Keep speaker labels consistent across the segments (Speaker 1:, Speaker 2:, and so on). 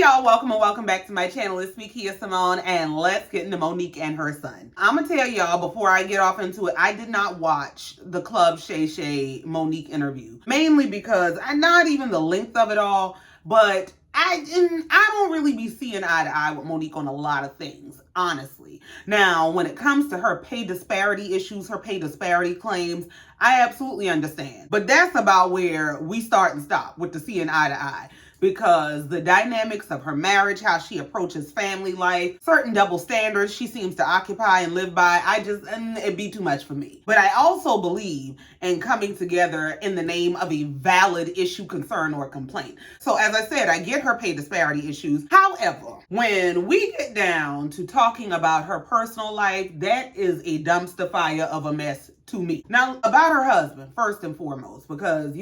Speaker 1: y'all, welcome and welcome back to my channel. It's me, Kia Simone, and let's get into Monique and her son. I'm gonna tell y'all before I get off into it, I did not watch the Club Shay Shay Monique interview, mainly because not even the length of it all, but I don't really be seeing eye to eye with Monique on a lot of things, honestly. Now, when it comes to her pay disparity issues, her pay disparity claims, I absolutely understand. But that's about where we start and stop with the seeing eye to eye. Because the dynamics of her marriage, how she approaches family life, certain double standards she seems to occupy and live by, it'd be too much for me. But I also believe in coming together in the name of a valid issue, concern, or complaint. So as I said, I get her pay disparity issues. However, when we get down to talking about her personal life, that is a dumpster fire of a mess to me. Now, about her husband, first and foremost, because,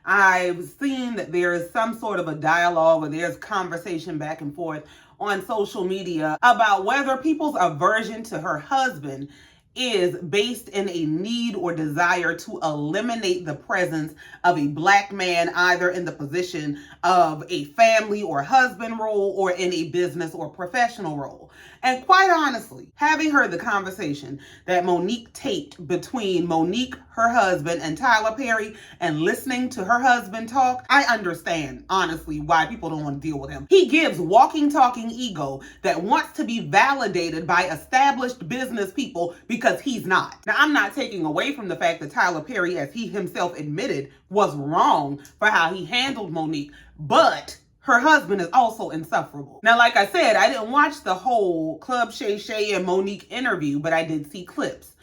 Speaker 1: I've seen that there is some sort of a dialogue or there's conversation back and forth on social media about whether people's aversion to her husband is based in a need or desire to eliminate the presence of a black man either in the position of a family or husband role or in a business or professional role. And quite honestly, having heard the conversation that Monique taped between Monique, her husband, and Tyler Perry, and listening to her husband talk, I understand, honestly, why people don't want to deal with him. He gives walking, talking ego that wants to be validated by established business people because he's not. Now, I'm not taking away from the fact that Tyler Perry, as he himself admitted, was wrong for how he handled Monique, but her husband is also insufferable. Now, like I said, I didn't watch the whole Club Shay Shay and Monique interview, but I did see clips.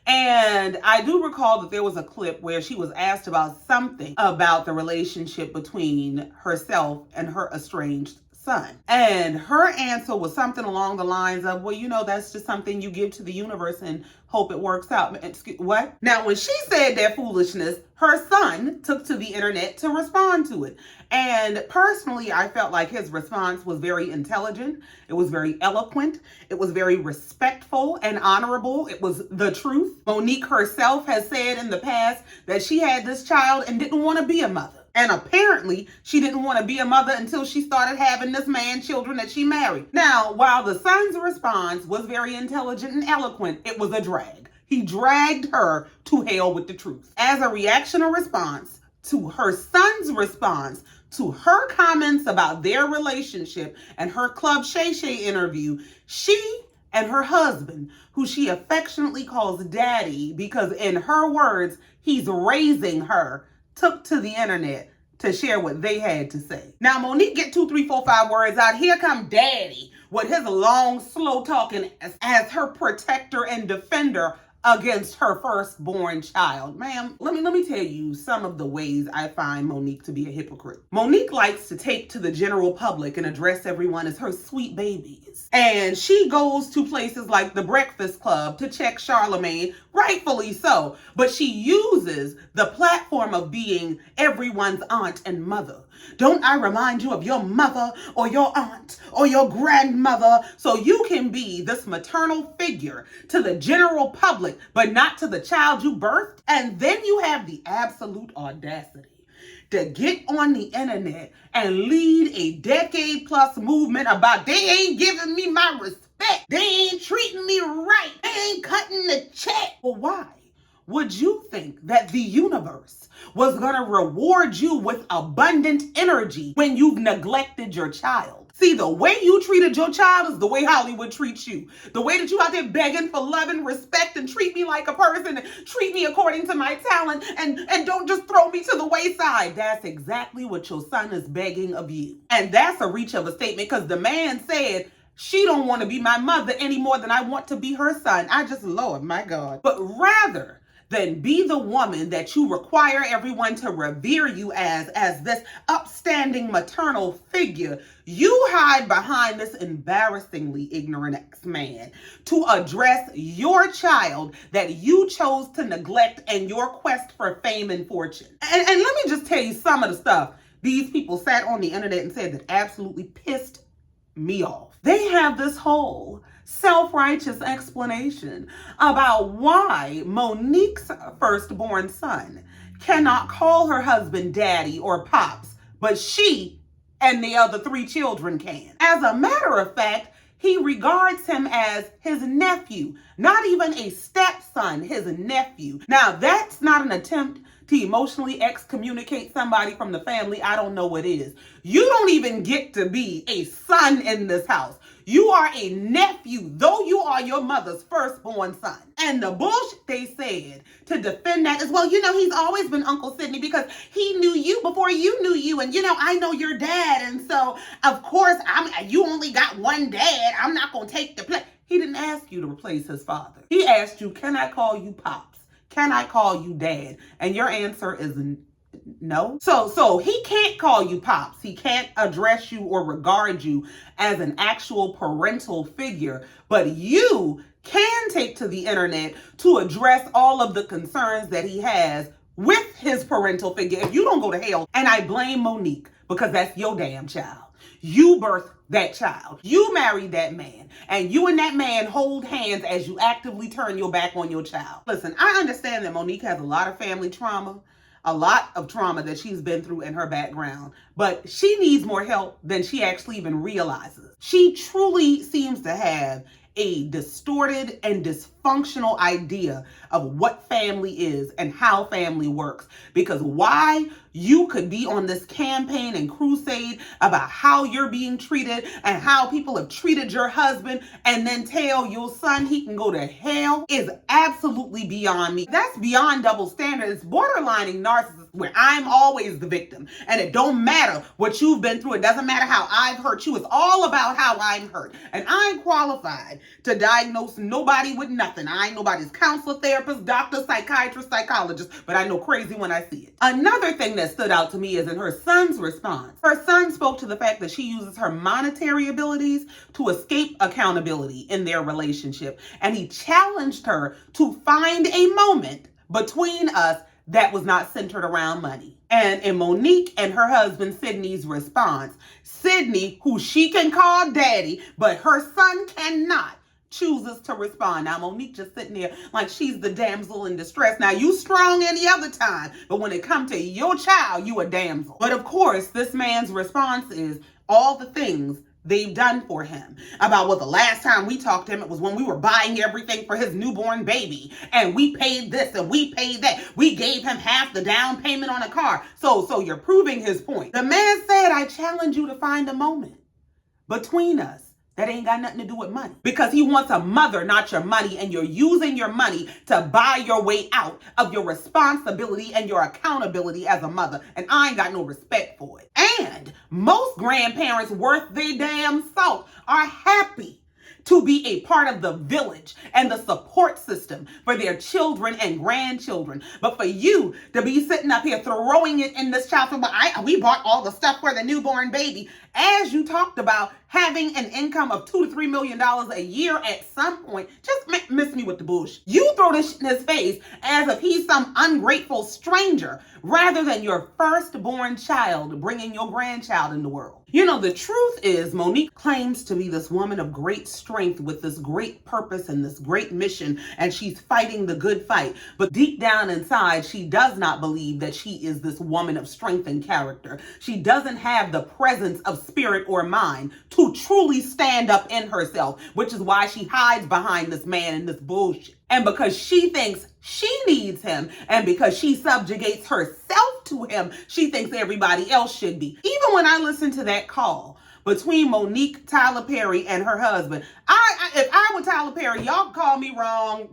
Speaker 1: And I do recall that there was a clip where she was asked about something about the relationship between herself and her estranged son. And her answer was something along the lines of, well, that's just something you give to the universe and hope it works out. What? Now, when she said that foolishness, her son took to the internet to respond to it. And personally, I felt like his response was very intelligent. It was very eloquent. It was very respectful and honorable. It was the truth. Monique herself has said in the past that she had this child and didn't want to be a mother. And apparently, she didn't want to be a mother until she started having this man children that she married. Now, while the son's response was very intelligent and eloquent, it was a drag. He dragged her to hell with the truth. As a reaction or response to her son's response to her comments about their relationship and her Club Shay Shay interview, she and her husband, who she affectionately calls daddy because in her words, he's raising her, took to the internet to share what they had to say. Now, Monique get 2, 3, 4, 5 words out. Here come daddy with his long, slow talking as her protector and defender against her firstborn child. Ma'am, let me tell you some of the ways I find Monique to be a hypocrite. Monique likes to take to the general public and address everyone as her sweet babies. And she goes to places like the Breakfast Club to check Charlemagne, rightfully so. But she uses the platform of being everyone's aunt and mother. Don't I remind you of your mother or your aunt or your grandmother so you can be this maternal figure to the general public, but not to the child you birthed? And then you have the absolute audacity to get on the internet and lead a decade-plus movement about they ain't giving me my respect. They ain't treating me right. They ain't cutting the check. Well, why would you think that the universe was going to reward you with abundant energy when you've neglected your child? See, the way you treated your child is the way Hollywood treats you. The way that you out there begging for love and respect and treat me like a person and treat me according to my talent and don't just throw me to the wayside. That's exactly what your son is begging of you. And that's a reach of a statement because the man said, she don't want to be my mother any more than I want to be her son. Lord, my God. But rather than be the woman that you require everyone to revere you as this upstanding maternal figure, you hide behind this embarrassingly ignorant ex-man to address your child that you chose to neglect in your quest for fame and fortune. And let me just tell you some of the stuff these people sat on the internet and said that absolutely pissed me off. They have this whole self-righteous explanation about why Monique's firstborn son cannot call her husband daddy or pops, but she and the other 3 children can. As a matter of fact, he regards him as his nephew, not even a stepson, his nephew. Now, that's not an attempt to emotionally excommunicate somebody from the family. I don't know what is. You don't even get to be a son in this house. You are a nephew, though you are your mother's firstborn son. And the bullshit they said to defend that is, well, he's always been Uncle Sidney because he knew you before you knew you. And, I know your dad. And so, of course, you only got one dad. I'm not going to take the place. He didn't ask you to replace his father. He asked you, can I call you Pops? Can I call you Dad? And your answer is no. So he can't call you Pops. He can't address you or regard you as an actual parental figure. But you can take to the internet to address all of the concerns that he has with his parental figure. If you don't go to hell, and I blame Monique because that's your damn child. You birthed that child. You married that man. And you and that man hold hands as you actively turn your back on your child. Listen, I understand that Monique has a lot of family trauma, a lot of trauma that she's been through in her background, but she needs more help than she actually even realizes. She truly seems to have a distorted and dysfunctional idea of what family is and how family works. Because why you could be on this campaign and crusade about how you're being treated and how people have treated your husband and then tell your son he can go to hell is absolutely beyond me. That's beyond double standards. It's borderlining narcissist where I'm always the victim. And it don't matter what you've been through. It doesn't matter how I've hurt you. It's all about how I'm hurt. And I'm qualified to diagnose nobody with nothing. I ain't nobody's counselor, therapist, doctor, psychiatrist, psychologist, but I know crazy when I see it. Another thing that stood out to me is in her son's response. Her son spoke to the fact that she uses her monetary abilities to escape accountability in their relationship. And he challenged her to find a moment between us that was not centered around money. And in Monique and her husband Sydney's response, Sydney, who she can call daddy, but her son cannot, chooses to respond. Now, Monique just sitting there like she's the damsel in distress. Now, you strong any other time, but when it comes to your child, you a damsel. But of course, this man's response is all the things they've done for him. About, well, the last time we talked to him, it was when we were buying everything for his newborn baby. And we paid this and we paid that. We gave him half the down payment on a car. So you're proving his point. The man said, I challenge you to find a moment between us that ain't got nothing to do with money. Because he wants a mother, not your money, and you're using your money to buy your way out of your responsibility and your accountability as a mother. And I ain't got no respect for it. And most grandparents worth their damn salt are happy to be a part of the village and the support system for their children and grandchildren. But for you to be sitting up here throwing it in this child, we bought all the stuff for the newborn baby, as you talked about having an income of $2 to $3 million a year at some point, just miss me with the bullshit. You throw this shit in his face as if he's some ungrateful stranger rather than your firstborn child bringing your grandchild in the world. The truth is Monique claims to be this woman of great strength with this great purpose and this great mission, and she's fighting the good fight. But deep down inside, she does not believe that she is this woman of strength and character. She doesn't have the presence of spirit or mind to truly stand up in herself, which is why she hides behind this man and this bullshit. And because she thinks she needs him, and because she subjugates herself to him, she thinks everybody else should be. Even when I listen to that call between Monique, Tyler Perry, and her husband, if I were Tyler Perry, y'all call me wrong,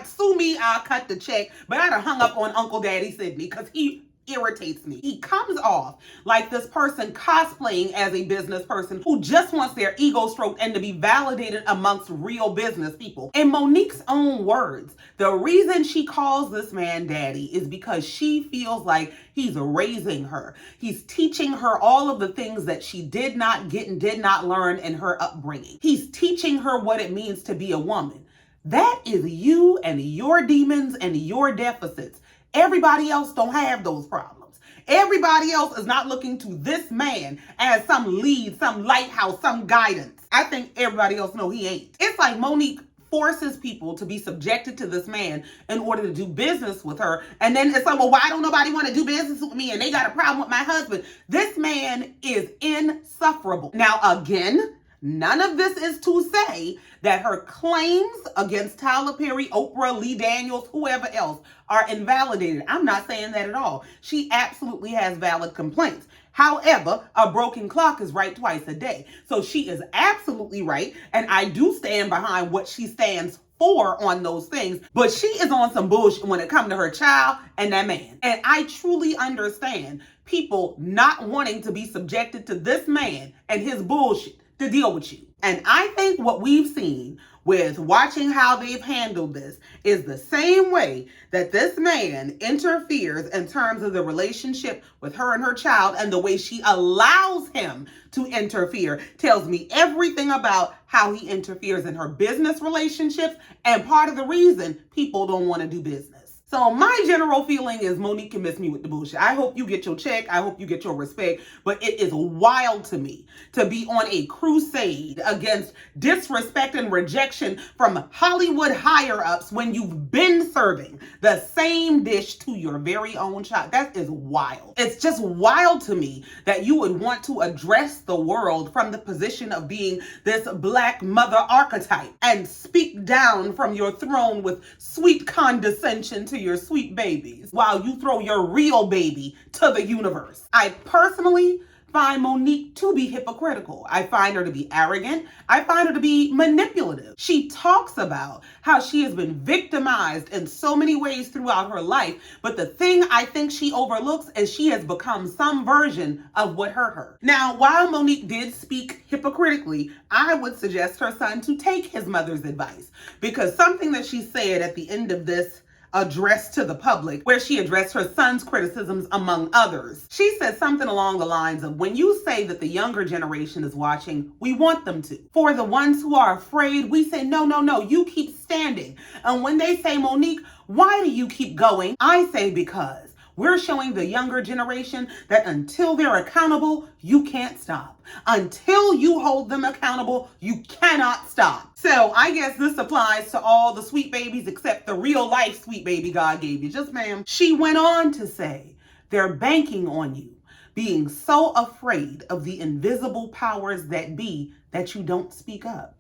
Speaker 1: sue me, I'll cut the check, but I'd have hung up on Uncle Daddy Sidney because he irritates me. He comes off like this person cosplaying as a business person who just wants their ego stroked and to be validated amongst real business people. In Monique's own words, the reason she calls this man daddy is because she feels like he's raising her. He's teaching her all of the things that she did not get and did not learn in her upbringing. He's teaching her what it means to be a woman. That is you and your demons and your deficits. Everybody else don't have those problems. Everybody else is not looking to this man as some lead, some lighthouse, some guidance. I think everybody else know he ain't. It's like Monique forces people to be subjected to this man in order to do business with her. And then it's like, well, why don't nobody want to do business with me? And they got a problem with my husband. This man is insufferable. Now, again, none of this is to say that her claims against Tyler Perry, Oprah, Lee Daniels, whoever else are invalidated. I'm not saying that at all. She absolutely has valid complaints. However, a broken clock is right twice a day. So she is absolutely right. And I do stand behind what she stands for on those things. But she is on some bullshit when it comes to her child and that man. And I truly understand people not wanting to be subjected to this man and his bullshit to deal with you. And I think what we've seen with watching how they've handled this is the same way that this man interferes in terms of the relationship with her and her child, and the way she allows him to interfere tells me everything about how he interferes in her business relationships, and part of the reason people don't want to do business. So my general feeling is Monique can miss me with the bullshit. I hope you get your check. I hope you get your respect. But it is wild to me to be on a crusade against disrespect and rejection from Hollywood higher-ups when you've been serving the same dish to your very own child. That is wild. It's just wild to me that you would want to address the world from the position of being this Black mother archetype and speak down from your throne with sweet condescension to your sweet babies while you throw your real baby to the universe. I personally find Monique to be hypocritical. I find her to be arrogant. I find her to be manipulative. She talks about how she has been victimized in so many ways throughout her life, but the thing I think she overlooks is she has become some version of what hurt her. Now, while Monique did speak hypocritically, I would suggest her son to take his mother's advice, because something that she said at the end of this address to the public, where she addressed her son's criticisms among others. She said something along the lines of, when you say that the younger generation is watching, we want them to. For the ones who are afraid, we say, no, no, no, you keep standing. And when they say, Monique, why do you keep going? I say, because we're showing the younger generation that until they're accountable, you can't stop. Until you hold them accountable, you cannot stop. So I guess this applies to all the sweet babies except the real life sweet baby God gave you. Just ma'am. She went on to say, they're banking on you being so afraid of the invisible powers that be that you don't speak up,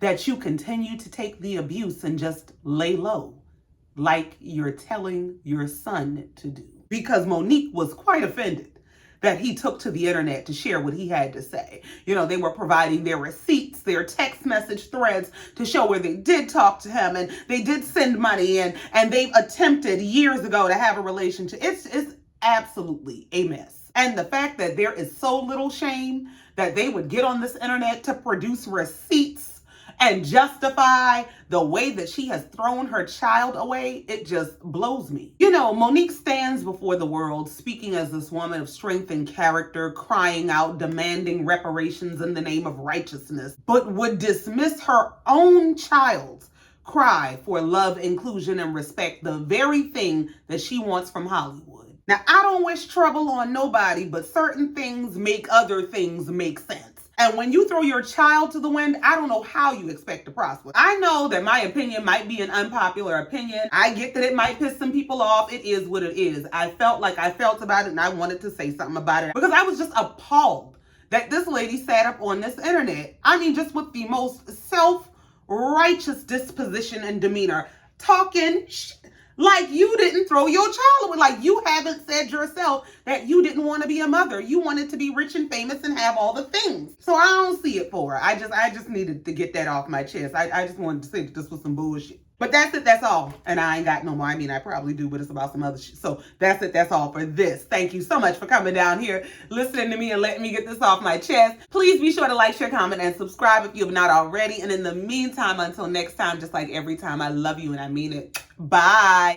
Speaker 1: that you continue to take the abuse and just lay low, like you're telling your son to do. Because Monique was quite offended that he took to the internet to share what he had to say. You know, they were providing their receipts, their text message threads to show where they did talk to him and they did send money and they've attempted years ago to have a relationship. It's absolutely a mess. And the fact that there is so little shame that they would get on this internet to produce receipts and justify the way that she has thrown her child away, it just blows me. You know, Monique stands before the world speaking as this woman of strength and character, crying out, demanding reparations in the name of righteousness, but would dismiss her own child's cry for love, inclusion, and respect, the very thing that she wants from Hollywood. Now, I don't wish trouble on nobody, but certain things make other things make sense. And when you throw your child to the wind, I don't know how you expect to prosper. I know that my opinion might be an unpopular opinion. I get that it might piss some people off. It is what it is. I felt like I felt about it and I wanted to say something about it because I was just appalled that this lady sat up on this internet. I mean, just with the most self-righteous disposition and demeanor, talking like you didn't throw your child away. Like you haven't said yourself that you didn't want to be a mother. You wanted to be rich and famous and have all the things. So I don't see it for her. I just needed to get that off my chest. I just wanted to say that this was some bullshit. But that's it. That's all. And I ain't got no more. I mean, I probably do, but it's about some other shit. So that's it. That's all for this. Thank you so much for coming down here, listening to me and letting me get this off my chest. Please be sure to like, share, comment, and subscribe if you have not already. And in the meantime, until next time, just like every time, I love you and I mean it. Bye.